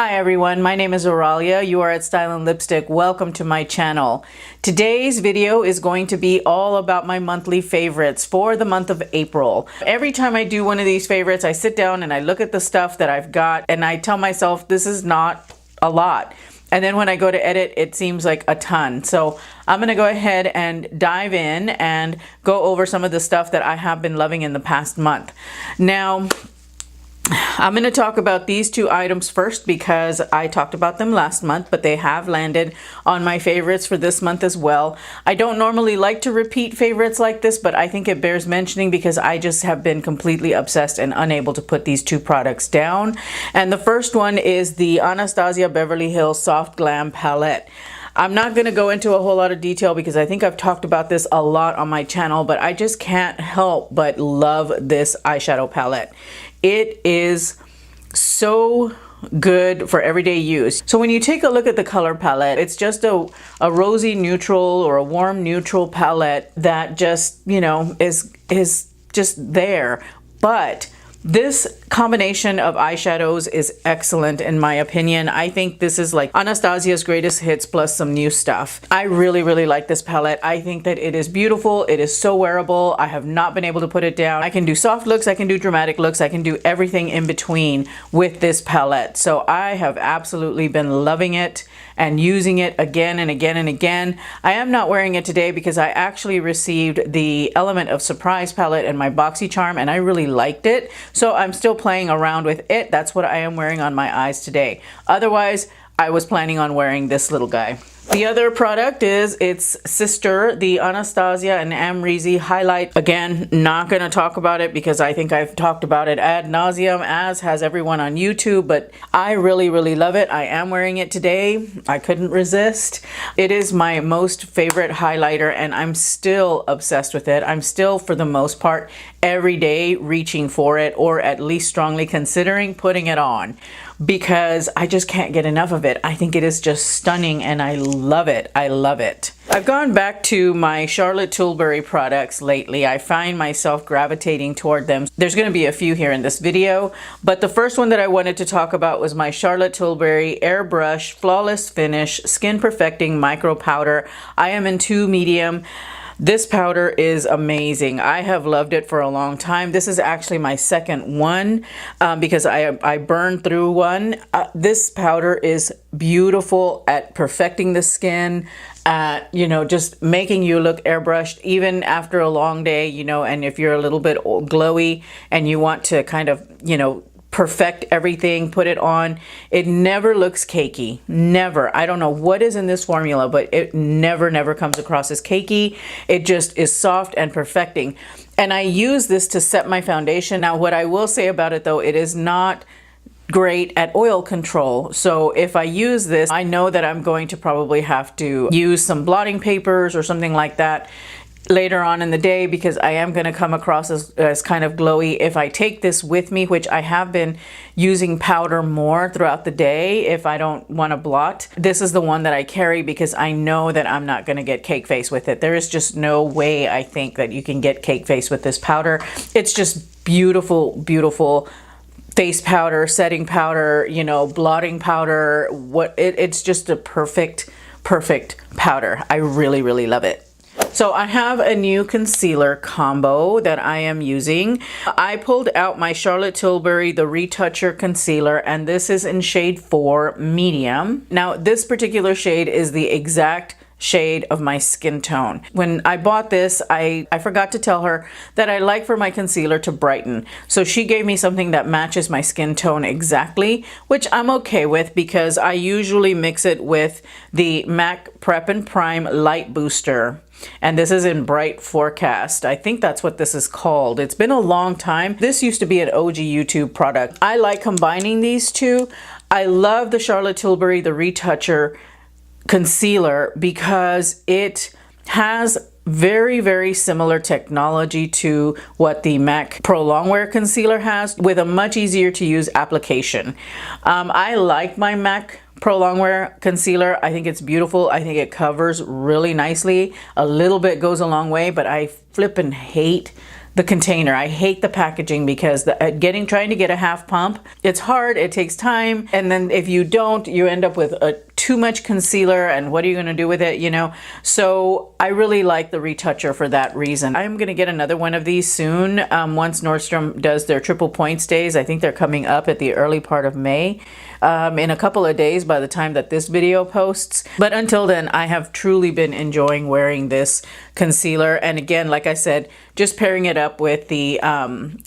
Hi everyone, my name is Oralia. You are at Style and Lipstick. Welcome to my channel. Today's video is going to be all about my monthly favorites for the month of April. Every time I do one of these favorites, I sit down and I look at the stuff that I've got and I tell myself this is not a lot. And then when I go to edit, it seems like a ton. So I'm gonna go ahead and dive in and go over some of the stuff that I have been loving in the past month. Now, I'm going to talk about these two items first because I talked about them last month, but they have landed on my favorites for this month as well. I don't normally like to repeat favorites like this, but I think it bears mentioning because I just have been completely obsessed and unable to put these two products down. And the first one is the Anastasia Beverly Hills Soft Glam Palette. I'm not going to go into a whole lot of detail because I think I've talked about this a lot on my channel, but I just can't help but love this eyeshadow palette. It is so good for everyday use. So when you take a look at the color palette, it's just a rosy neutral or a warm neutral palette that just, you know, is just there. But this combination of eyeshadows is excellent in my opinion. I think this is like Anastasia's greatest hits plus some new stuff. I really like this palette. I think that it is beautiful. It is so wearable. I have not been able to put it down. I can do soft looks, I can do dramatic looks, I can do everything in between with this palette. So I have absolutely been loving it and using it again and again and again. I am not wearing it today because I actually received the Element of Surprise palette in my BoxyCharm and I really liked it. So I'm still playing around with it. That's what I am wearing on my eyes today. Otherwise, I was planning on wearing this little guy. The other product is its sister, the Anastasia and Amrezy Highlight. Again, not going to talk about it because I think I've talked about it ad nauseum, as has everyone on YouTube, but I really love it. I am wearing it today. I couldn't resist. It is my most favorite highlighter and I'm still obsessed with it. I'm still, for the most part, every day reaching for it or at least strongly considering putting it on because I just can't get enough of it. I think it is just stunning and I love it. I love it. I've gone back to my Charlotte Tilbury products lately. I find myself gravitating toward them. There's going to be a few here in this video, but the first one that I wanted to talk about was my Charlotte Tilbury Airbrush Flawless Finish Skin Perfecting Micro Powder. I am in 2 medium. This powder is amazing. I have loved it for a long time. This is actually my second one because I burned through one. This powder is beautiful at perfecting the skin, you know, just making you look airbrushed even after a long day, you know, and if you're a little bit glowy and you want to kind of, you know, perfect everything, put it on. It never looks cakey. Never. I don't know what is in this formula, but it never comes across as cakey. It just is soft and perfecting. And I use this to set my foundation. Now, what I will say about it though, it is not great at oil control. So if I use this, I know that I'm going to probably have to use some blotting papers or something like that later on in the day because I am going to come across as kind of glowy. If I take this with me, which I have been using powder more throughout the day if I don't want to blot, this is the one that I carry because I know that I'm not going to get cake face with it. There is just no way I think that you can get cake face with this powder. It's just beautiful face powder, setting powder, you know, blotting powder. It's just a perfect powder. I really love it. So I have a new concealer combo that I am using. I pulled out my Charlotte Tilbury The Retoucher Concealer, and this is in shade 4 medium. Now this particular shade is the exact shade of my skin tone. When I bought this, I forgot to tell her that I like for my concealer to brighten. So she gave me something that matches my skin tone exactly, which I'm okay with because I usually mix it with the MAC Prep and Prime Light Booster. And this is in Bright Forecast. I think that's what this is called. It's been a long time. This used to be an OG YouTube product. I like combining these two. I love the Charlotte Tilbury The Retoucher Concealer because it has very similar technology to what the MAC Pro Longwear Concealer has with a much easier to use application. I like my MAC Pro Longwear Concealer. I think it's beautiful. I think it covers really nicely. A little bit goes a long way, but I flip and hate the container. I hate the packaging because trying to get a half pump, it's hard, it takes time, and then if you don't, you end up with too much concealer, and what are you going to do with it, you know? So I really like the retoucher for that reason. I'm going to get another one of these soon once Nordstrom does their triple points days. I think they're coming up at the early part of May, in a couple of days by the time that this video posts. But until then, I have truly been enjoying wearing this concealer, and again, like I said, just pairing it up with the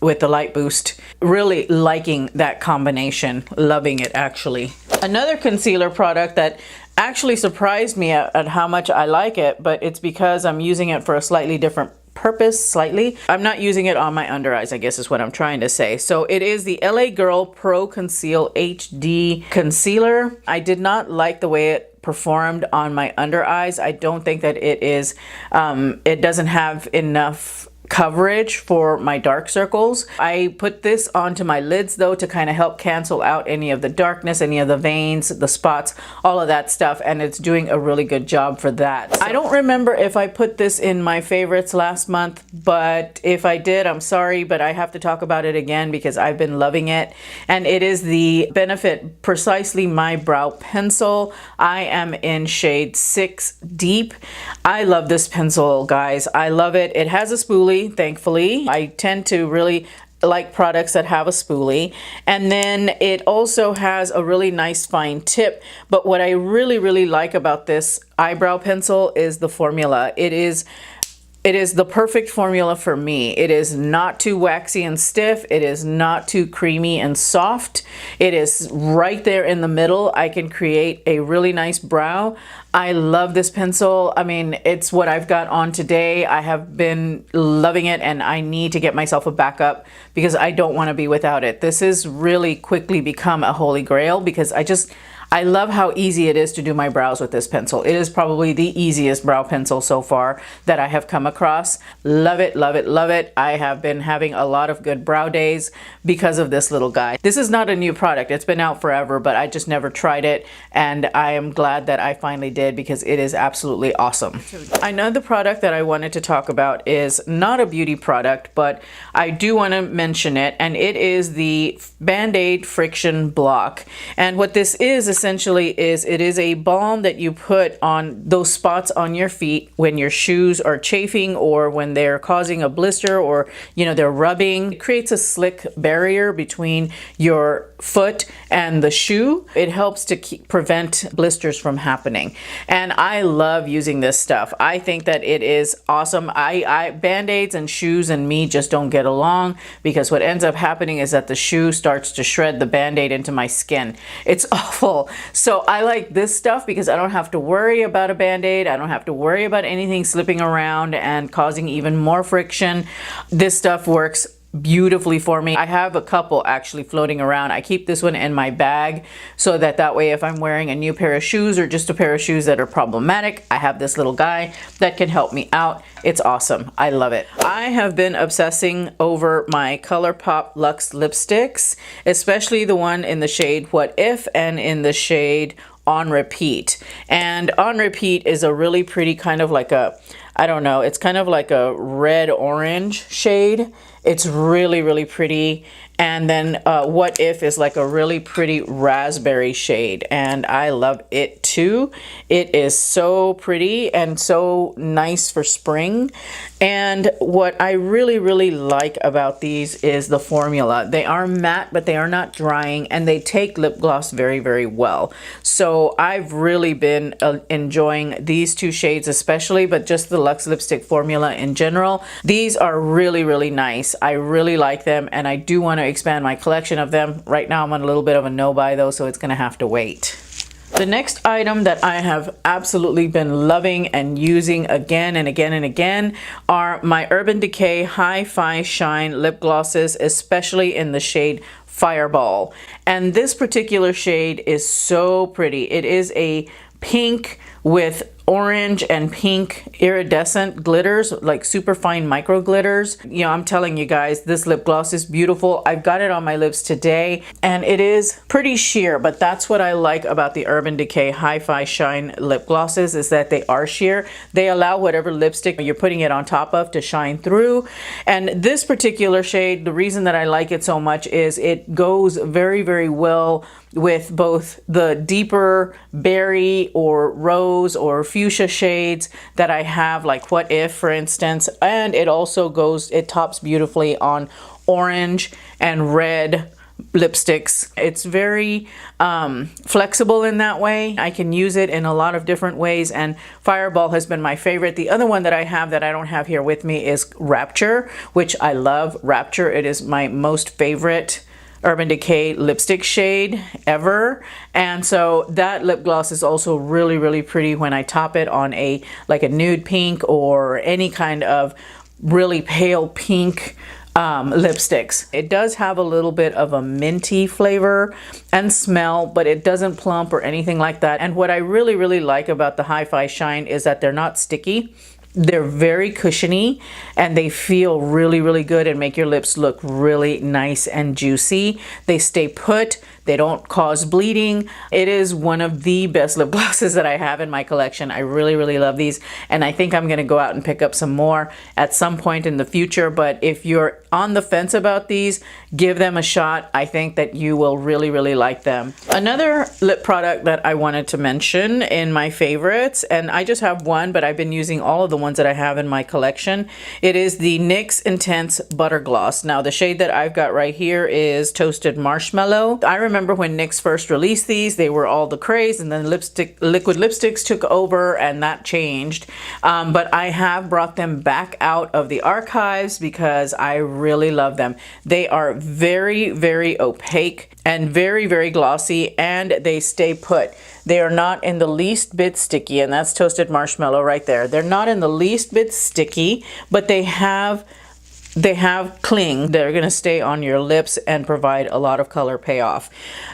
Light Boost, really liking that combination, loving it actually. Another concealer product that actually surprised me at how much I like it, but it's because I'm using it for a slightly different purpose. I'm not using it on my under eyes, I guess is what I'm trying to say. So it is the LA Girl Pro Conceal HD Concealer. I did not like the way it performed on my under eyes. I don't think that it is, it doesn't have enough coverage for my dark circles. I put this onto my lids though to kind of help cancel out any of the darkness, any of the veins, the spots, all of that stuff, and it's doing a really good job for that. I don't remember if I put this in my favorites last month, but if I did, I'm sorry, but I have to talk about it again because I've been loving it. And it is the Benefit Precisely My Brow Pencil. I am in shade 6 Deep. I love this pencil, guys. I love it. It has a spoolie, thankfully. I tend to really like products that have a spoolie, and then it also has a really nice fine tip. But what I really like about this eyebrow pencil is the formula. It is the perfect formula for me. It is not too waxy and stiff. It is not too creamy and soft. It is right there in the middle. I can create a really nice brow. I love this pencil. I mean, it's what I've got on today. I have been loving it, and I need to get myself a backup because I don't want to be without it. This has really quickly become a holy grail because I love how easy it is to do my brows with this pencil. It is probably the easiest brow pencil so far that I have come across. Love it, love it, love it. I have been having a lot of good brow days because of this little guy. This is not a new product. It's been out forever, but I just never tried it, and I am glad that I finally did because it is absolutely awesome. Another product that I wanted to talk about is not a beauty product, but I do want to mention it, and it is the Band-Aid Friction Block. And what this is essentially is it is a balm that you put on those spots on your feet when your shoes are chafing or when they're causing a blister or, you know, they're rubbing. It creates a slick barrier between your foot and the shoe. It helps to prevent blisters from happening. And I love using this stuff. I think that it is awesome. Band-Aids and shoes and me just don't get along because what ends up happening is that the shoe starts to shred the Band-Aid into my skin. It's awful. So I like this stuff because I don't have to worry about a Band-Aid. I don't have to worry about anything slipping around and causing even more friction. This stuff works beautifully for me. I have a couple actually floating around. I keep this one in my bag so that way if I'm wearing a new pair of shoes or just a pair of shoes that are problematic, I have this little guy that can help me out. It's awesome. I love it. I have been obsessing over my ColourPop Luxe lipsticks, especially the one in the shade What If and in the shade On Repeat. And On Repeat is a really pretty kind of like a, I don't know, it's kind of like a red orange shade. It's really pretty. And then What If is like a really pretty raspberry shade, and I love it too. It is so pretty and so nice for spring. And what I really like about these is the formula. They are matte, but they are not drying, and they take lip gloss very well. So I've really been enjoying these two shades especially, but just the Luxe lipstick formula in general. These are really nice. I really like them, and I do want to expand my collection of them. Right now I'm on a little bit of a no-buy though, so it's gonna have to wait. The next item that I have absolutely been loving and using again and again are my Urban Decay Hi-Fi Shine lip glosses, especially in the shade Fireball. And this particular shade is so pretty. It is a pink with orange and pink iridescent glitters, like super fine micro glitters. You know, I'm telling you guys, this lip gloss is beautiful. I've got it on my lips today and it is pretty sheer, but that's what I like about the Urban Decay Hi-Fi Shine lip glosses, is that they are sheer. They allow whatever lipstick you're putting it on top of to shine through. And this particular shade, the reason that I like it so much is it goes very, very well with both the deeper berry or rose or fuchsia shades that I have, like What If, for instance. And it also goes, it tops beautifully on orange and red lipsticks. It's very flexible in that way. I can use it in a lot of different ways, and Fireball has been my favorite. The other one that I have that I don't have here with me is Rapture, which I love. Rapture, it is my most favorite Urban Decay lipstick shade ever, and so that lip gloss is also really, really pretty when I top it on a like a nude pink or any kind of really pale pink lipsticks. It does have a little bit of a minty flavor and smell, but it doesn't plump or anything like that. And what I really, really like about the Hi-Fi Shine is that they're not sticky. They're very cushiony and they feel really, really good and make your lips look really nice and juicy. They stay put. They don't cause bleeding. It is one of the best lip glosses that I have in my collection. I really, really love these. And I think I'm going to go out and pick up some more at some point in the future. But if you're on the fence about these, give them a shot. I think that you will really, really like them. Another lip product that I wanted to mention in my favorites, and I just have one, but I've been using all of the ones that I have in my collection. It is the NYX Intense Butter Gloss. Now the shade that I've got right here is Toasted Marshmallow. I remember when NYX first released these, they were all the craze, and then liquid lipsticks took over and that changed. But I have brought them back out of the archives because I really love them. They are very, very opaque and very, very glossy, and they stay put. They are not in the least bit sticky, and that's Toasted Marshmallow right there. They're not in the least bit sticky, but they have cling. They're gonna stay on your lips and provide a lot of color payoff.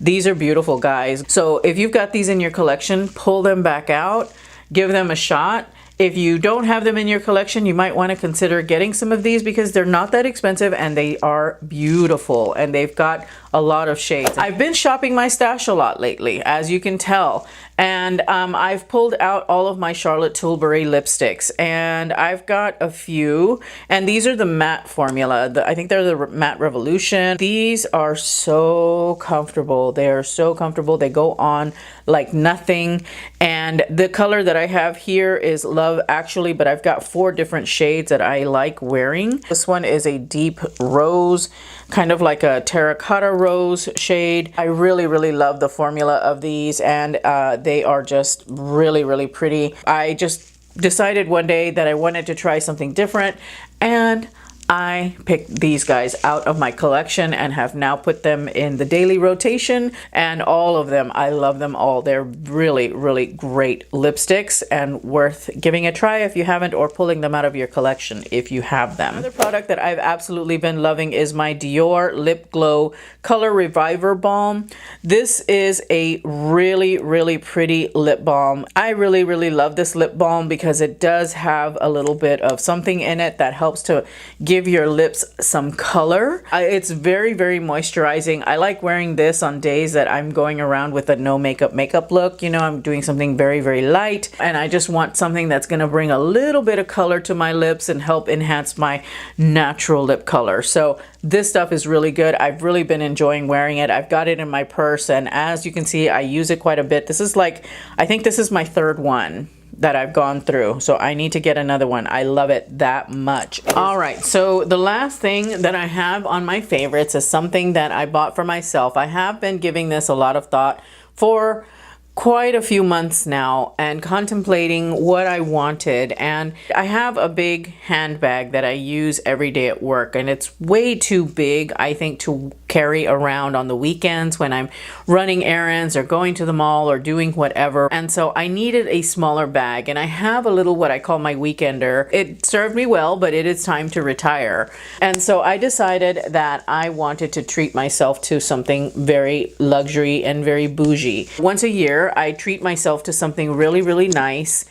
These are beautiful, guys. So if you've got these in your collection, pull them back out, give them a shot. If you don't have them in your collection, you might want to consider getting some of these because they're not that expensive and they are beautiful and they've got a lot of shades. I've been shopping my stash a lot lately, as you can tell, and I've pulled out all of my Charlotte Tilbury lipsticks, and I've got a few, and these are the matte formula. I think they're the Matte Revolution. These are so comfortable. They are so comfortable. They go on like nothing, and the color that I have here is Love Actually, but I've got 4 different shades that I like wearing. This one is a deep rose, kind of like a terracotta rose shade. I really, really love the formula of these, and they are just really, really pretty. I just decided one day that I wanted to try something different, and I picked these guys out of my collection and have now put them in the daily rotation, and all of them, I love them all. They're really, really great lipsticks and worth giving a try if you haven't, or pulling them out of your collection if you have them. Another product that I've absolutely been loving is my Dior Lip Glow Color Reviver Balm. This is a really, really pretty lip balm. I really, really love this lip balm because it does have a little bit of something in it that helps to give your lips some color. It's very, very moisturizing. I like wearing this on days that I'm going around with a no makeup look. You know, I'm doing something very, very light, and I just want something that's going to bring a little bit of color to my lips and help enhance my natural lip color. So this stuff is really good. I've really been enjoying wearing it. I've got it in my purse, and as you can see, I use it quite a bit. This is like, I think this is my 3rd one that I've gone through, so I need to get another one. I love it that much. All right, so the last thing that I have on my favorites is something that I bought for myself. I have been giving this a lot of thought for quite a few months now and contemplating what I wanted, and I have a big handbag that I use every day at work, and it's way too big, I think, to carry around on the weekends when I'm running errands or going to the mall or doing whatever. And so I needed a smaller bag, and I have a little what I call my weekender. It served me well, but it is time to retire. And so I decided that I wanted to treat myself to something very luxury and very bougie. Once a year, I treat myself to something really, really nice.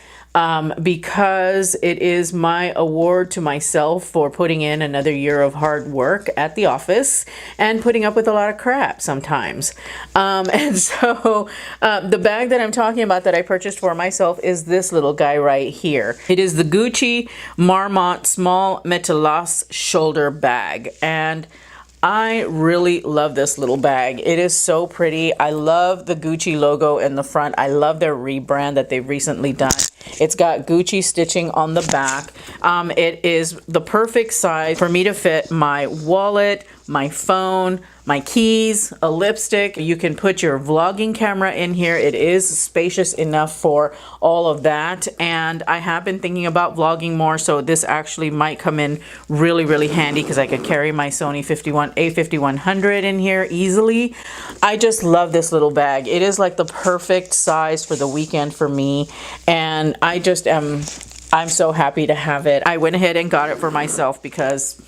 because it is my award to myself for putting in another year of hard work at the office and putting up with a lot of crap sometimes. And so the bag that I'm talking about that I purchased for myself is this little guy right here. It is the Gucci Marmont Small Métallas shoulder bag, and I really love this little bag. It is so pretty. I love the Gucci logo in the front. I love their rebrand that they've recently done. It's got Gucci stitching on the back. It is the perfect size for me to fit my wallet, my phone, my keys, a lipstick. You can put your vlogging camera in here. It is spacious enough for all of that. And I have been thinking about vlogging more, so this actually might come in really, really handy because I could carry my Sony a5100 in here easily. I just love this little bag. It is like the perfect size for the weekend for me. And I'm so happy to have it. I went ahead and got it for myself because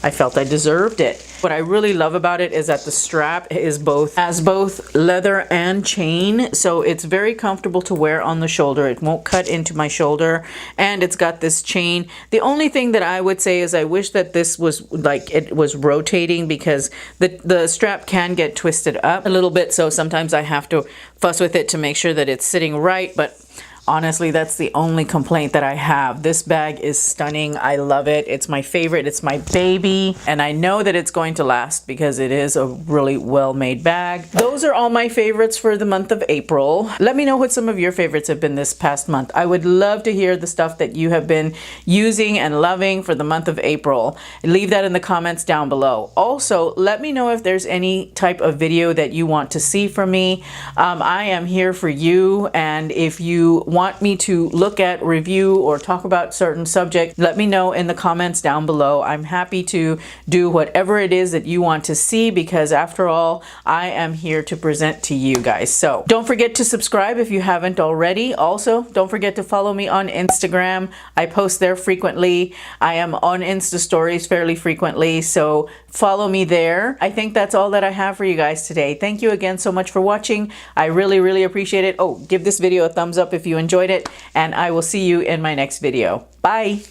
I felt I deserved it. What I really love about it is that the strap has both leather and chain, so it's very comfortable to wear on the shoulder. It won't cut into my shoulder, and it's got this chain. The only thing that I would say is I wish that this was like it was rotating, because the strap can get twisted up a little bit, so sometimes I have to fuss with it to make sure that it's sitting right, but honestly, that's the only complaint that I have. This bag is stunning. I love it. It's my favorite. It's my baby. And I know that it's going to last because it is a really well-made bag. Those are all my favorites for the month of April. Let me know what some of your favorites have been this past month. I would love to hear the stuff that you have been using and loving for the month of April. Leave that in the comments down below. Also, let me know if there's any type of video that you want to see from me. I am here for you, and if you want me to look at, review, or talk about certain subject, let me know in the comments down below. I'm happy to do whatever it is that you want to see, because after all, I am here to present to you guys. So don't forget to subscribe if you haven't already. Also, don't forget to follow me on Instagram. I post there frequently. I am on Insta stories fairly frequently, so follow me there. I think that's all that I have for you guys today. Thank you again so much for watching. I really, really appreciate it. Oh, give this video a thumbs up if you enjoyed it, and I will see you in my next video. Bye.